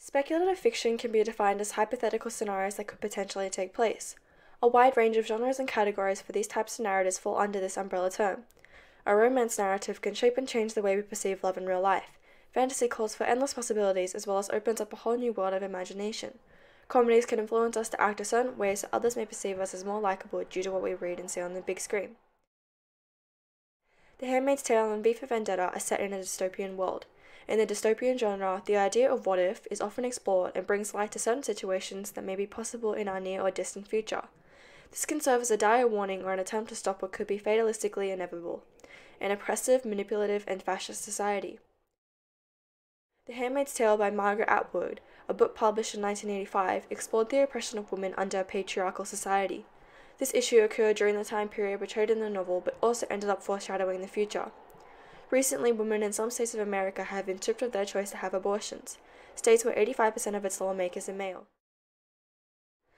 Speculative fiction can be defined as hypothetical scenarios that could potentially take place. A wide range of genres and categories for these types of narratives fall under this umbrella term. A romance narrative can shape and change the way we perceive love in real life. Fantasy calls for endless possibilities as well as opens up a whole new world of imagination. Comedies can influence us to act a certain way so others may perceive us as more likable due to what we read and see on the big screen. The Handmaid's Tale and V for Vendetta are set in a dystopian world. In the dystopian genre, the idea of what if is often explored and brings light to certain situations that may be possible in our near or distant future. This can serve as a dire warning or an attempt to stop what could be fatalistically inevitable, an oppressive, manipulative, and fascist society. The Handmaid's Tale by Margaret Atwood, a book published in 1985, explored the oppression of women under a patriarchal society. This issue occurred during the time period portrayed in the novel, but also ended up foreshadowing the future. Recently, women in some states of America have been stripped of their choice to have abortions, states where 85% of its lawmakers are male.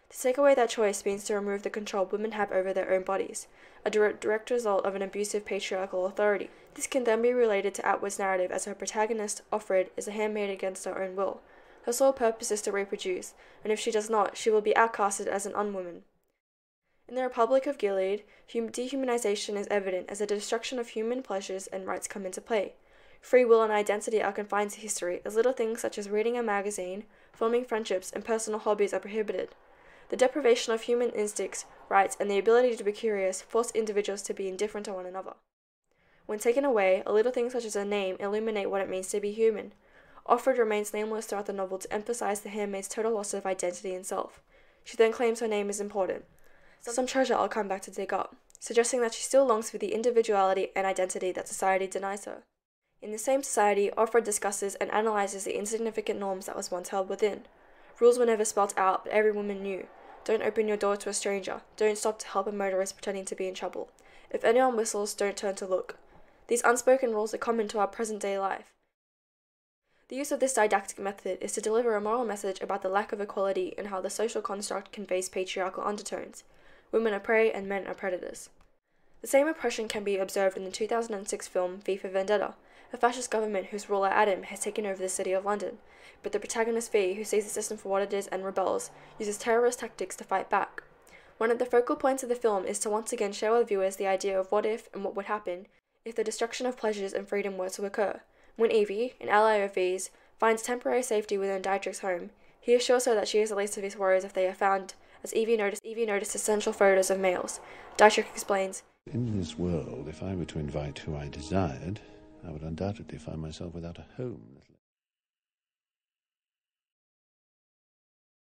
To take away that choice means to remove the control women have over their own bodies, a direct result of an abusive patriarchal authority. This can then be related to Atwood's narrative as her protagonist, Offred, is a handmaid against her own will. Her sole purpose is to reproduce, and if she does not, she will be outcasted as an unwoman. In the Republic of Gilead, dehumanization is evident as the destruction of human pleasures and rights come into play. Free will and identity are confined to history, as little things such as reading a magazine, forming friendships, and personal hobbies are prohibited. The deprivation of human instincts, rights, and the ability to be curious force individuals to be indifferent to one another. When taken away, a little thing such as a name illuminate what it means to be human. Offred remains nameless throughout the novel to emphasize the handmaid's total loss of identity and self. She then claims her name is important, some treasure I'll come back to dig up, suggesting that she still longs for the individuality and identity that society denies her. In the same society, Offred discusses and analyzes the insignificant norms that was once held within. Rules were never spelt out, but every woman knew. Don't open your door to a stranger. Don't stop to help a motorist pretending to be in trouble. If anyone whistles, don't turn to look. These unspoken rules are common to our present-day life. The use of this didactic method is to deliver a moral message about the lack of equality and how the social construct conveys patriarchal undertones. Women are prey and men are predators. The same oppression can be observed in the 2006 film V for Vendetta, a fascist government whose ruler Adam has taken over the city of London, but the protagonist V, who sees the system for what it is and rebels, uses terrorist tactics to fight back. One of the focal points of the film is to once again share with viewers the idea of what if and what would happen if the destruction of pleasures and freedom were to occur. When Evie, an ally of V's, finds temporary safety within Dietrich's home, he assures her that she is the least of his worries if they are found, as Evie noticed essential photos of males. Dietrich explains, "In this world, if I were to invite who I desired, I would undoubtedly find myself without a home."